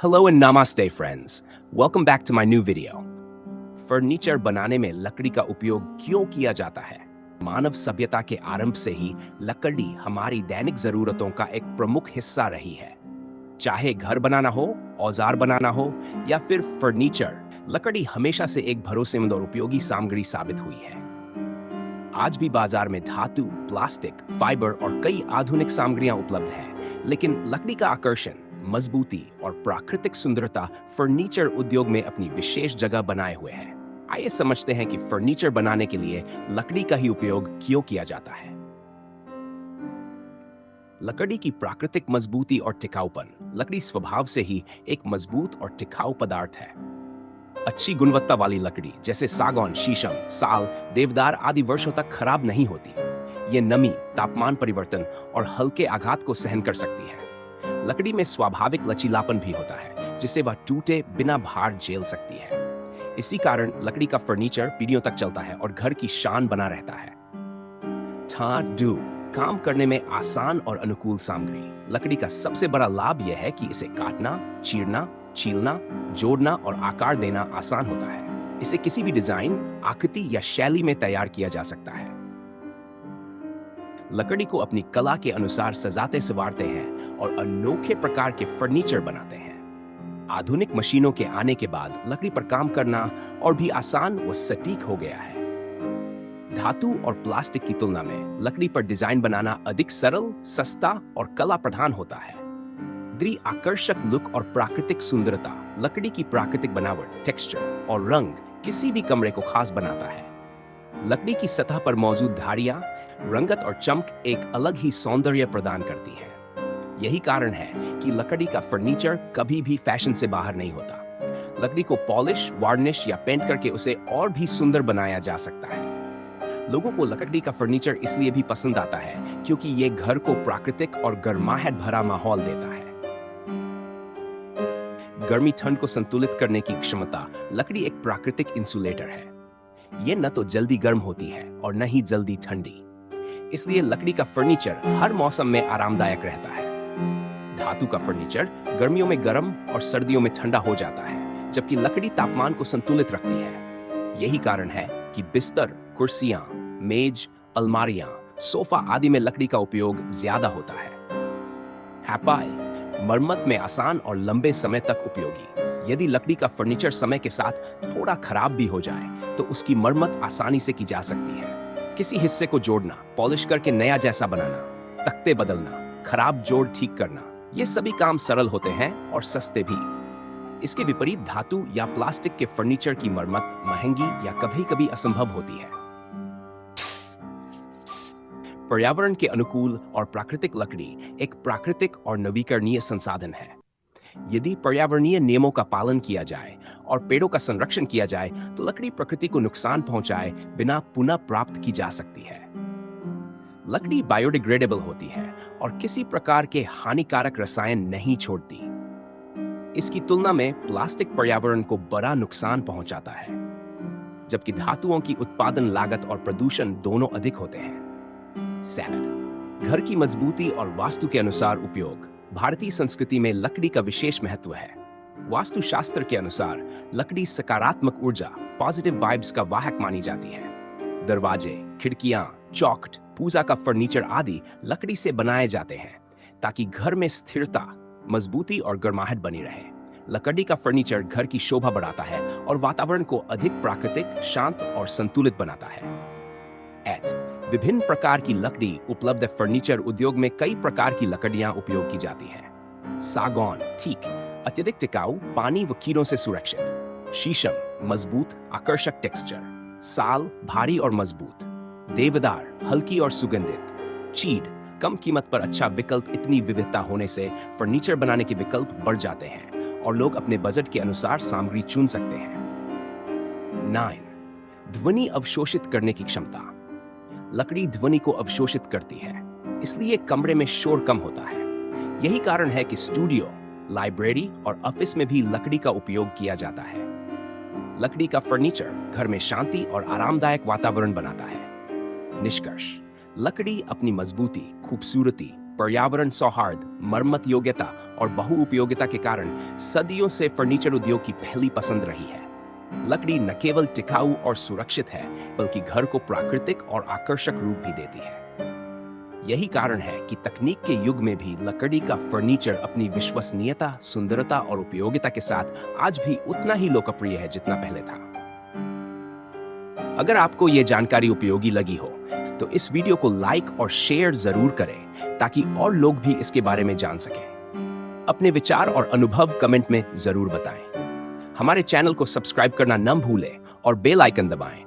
Hello and namaste friends. Welcome back to my new video. Furniture बनाने में लकड़ी का उपयोग क्यों किया जाता है? मानव सभ्यता के आरंभ से ही लकड़ी हमारी दैनिक जरूरतों का एक प्रमुख हिस्सा रही है। चाहे घर बनाना हो, औजार बनाना हो या फिर फर्नीचर, लकड़ी हमेशा से एक भरोसेमंद और उपयोगी सामग्री साबित हुई है। आज भी बाजार में धातु, प्लास्टिक, फाइबर और कई आधुनिक सामग्रियां उपलब्ध हैं, लेकिन लकड़ी का आकर्षण, मजबूती और प्राकृतिक सुंदरता फर्नीचर उद्योग में अपनी विशेष जगह बनाए हुए है। आइए समझते हैं कि फर्नीचर बनाने के लिए लकड़ी का ही उपयोग क्यों किया जाता है। लकड़ी की प्राकृतिक मजबूती और टिकाऊपन। लकड़ी स्वभाव से ही एक मजबूत और टिकाऊ पदार्थ है। अच्छी गुणवत्ता वाली लकड़ी जैसे सागौन, शीशम, साल, देवदार आदि वर्षों तक खराब नहीं होती। ये नमी, तापमान परिवर्तन और हल्के आघात को सहन कर सकती है। लकड़ी में स्वाभाविक लचीलापन भी होता है, जिससे वह टूटे बिना भार झेल सकती है। इसी कारण लकड़ी का फर्नीचर पीढ़ियों तक चलता है और घर की शान बना रहता है। काम करने में आसान और अनुकूल सामग्री। लकड़ी का सबसे बड़ा लाभ यह है कि इसे काटना, चीरना, छीलना, जोड़ना और आकार देना आसान होता है। इसे किसी भी डिजाइन, आकृति या शैली में तैयार किया जा सकता है। लकड़ी को अपनी कला के अनुसार सजाते संवारते हैं और अनोखे प्रकार के फर्नीचर बनाते हैं। आधुनिक मशीनों के आने के बाद लकड़ी पर काम करना और भी आसान व सटीक हो गया है। धातु और प्लास्टिक की तुलना में लकड़ी पर डिजाइन बनाना अधिक सरल, सस्ता और कला प्रधान होता है। दृढ़ आकर्षक लुक और प्राकृतिक सुंदरता। लकड़ी की प्राकृतिक बनावट, टेक्सचर और रंग किसी भी कमरे को खास बनाता है। लकड़ी की सतह पर मौजूद धारियां, रंगत और चमक एक अलग ही सौंदर्य प्रदान करती हैं। यही कारण है कि लकड़ी का फर्नीचर कभी भी फैशन से बाहर नहीं होता। लकड़ी को पॉलिश, वार्निश या पेंट करके उसे और भी सुंदर बनाया जा सकता है। लोगों को लकड़ी का फर्नीचर इसलिए भी पसंद आता है क्योंकि ये घर को प्राकृतिक और गर्माहट भरा माहौल देता है। गर्मी ठंड को संतुलित करने की क्षमता। लकड़ी एक प्राकृतिक इंसुलेटर है। ये न तो जल्दी गर्म होती है और न ही जल्दी ठंडी। इसलिए लकड़ी का फर्नीचर हर मौसम में आरामदायक रहता है। धातु का फर्नीचर गर्मियों में गर्म और सर्दियों में ठंडा हो जाता है, जबकि लकड़ी तापमान को संतुलित रखती है। यही कारण है कि बिस्तर, कुर्सियां, मेज, अलमारियां, सोफा आदि में लकड़ी का उपयोग ज्यादा होता है। मरम्मत में आसान और लंबे समय तक उपयोगी। यदि लकड़ी का फर्नीचर समय के साथ थोड़ा खराब भी हो जाए तो उसकी मरम्मत आसानी से की जा सकती है। किसी हिस्से को जोड़ना, पॉलिश करके नया जैसा बनाना, तख्ते बदलना, खराब जोड़ ठीक करना, ये सभी काम सरल होते हैं और सस्ते भी। इसके विपरीत धातु या प्लास्टिक के फर्नीचर की मरम्मत महंगी या कभी-कभी असंभव होती है। पर्यावरण के अनुकूल और प्राकृतिक लकड़ी एक प्राकृतिक और नवीकरणीय संसाधन है। यदि पर्यावरणीय नियमों का पालन किया जाए और पेड़ों का संरक्षण किया जाए तो लकड़ी प्रकृति को नुकसान पहुंचाए बिना पुनः प्राप्त की जा सकती है। लकड़ी बायोडिग्रेडेबल होती है और किसी प्रकार के हानिकारक रसायन नहीं छोड़ती। इसकी तुलना में प्लास्टिक पर्यावरण को बड़ा नुकसान पहुंचाता है, जबकि धातुओं की उत्पादन लागत और प्रदूषण दोनों अधिक होते हैं। घर की मजबूती और वास्तु के अनुसार उपयोग। भारतीय संस्कृति में लकड़ी का विशेष महत्व है। वास्तुशास्त्र के अनुसार लकड़ी सकारात्मक ऊर्जा, पॉजिटिव वाइब्स का वाहक मानी जाती है। दरवाजे, खिड़कियां, चौखट, पूजा का फर्नीचर आदि लकड़ी से बनाए जाते हैं ताकि घर में स्थिरता, मजबूती और गर्माहट बनी रहे। लकड़ी का फर्नीचर घर की शोभा बढ़ाता है और वातावरण को अधिक प्राकृतिक, शांत और संतुलित बनाता है। विभिन्न प्रकार की लकड़ी उपलब्ध। फर्नीचर उद्योग में कई प्रकार की लकड़ियां उपयोग की जाती हैं। सागौन, ठीक, अत्यधिक टिकाऊ, पानी व कीड़ों से सुरक्षित। शीशम, मजबूत, आकर्षक टेक्सचर। साल, भारी और मजबूत। देवदार, हल्की और सुगंधित। चीड़, कम कीमत पर अच्छा विकल्प। इतनी विविधता होने से फर्नीचर बनाने के विकल्प बढ़ जाते हैं और लोग अपने बजट के अनुसार सामग्री चुन सकते हैं। ध्वनि अवशोषित करने की क्षमता। लकड़ी ध्वनि को अवशोषित करती है, इसलिए कमरे में शोर कम होता है। यही कारण है कि स्टूडियो, लाइब्रेरी और ऑफिस में भी लकड़ी का उपयोग किया जाता है। लकड़ी का फर्नीचर घर में शांति और आरामदायक वातावरण बनाता है। निष्कर्ष, लकड़ी अपनी मजबूती, खूबसूरती, पर्यावरण सौहार्द, मरम्मत योग्यता और बहुउपयोगिता के कारण सदियों से फर्नीचर उद्योग की पहली पसंद रही है। लकड़ी न केवल टिकाऊ और सुरक्षित है, बल्कि घर को प्राकृतिक और आकर्षक रूप भी देती है। यही कारण है कि तकनीक के युग में भी लकड़ी का फर्नीचर अपनी विश्वसनीयता, सुंदरता और उपयोगिता के साथ आज भी उतना ही लोकप्रिय है जितना पहले था। अगर आपको यह जानकारी उपयोगी लगी हो, तो इस वीडियो को लाइक और शेयर जरूर करें ताकि और लोग भी इसके बारे में जान सकें। अपने विचार और अनुभव कमेंट में जरूर बताएं। हमारे चैनल को सब्सक्राइब करना न भूलें और बेल आइकन दबाएं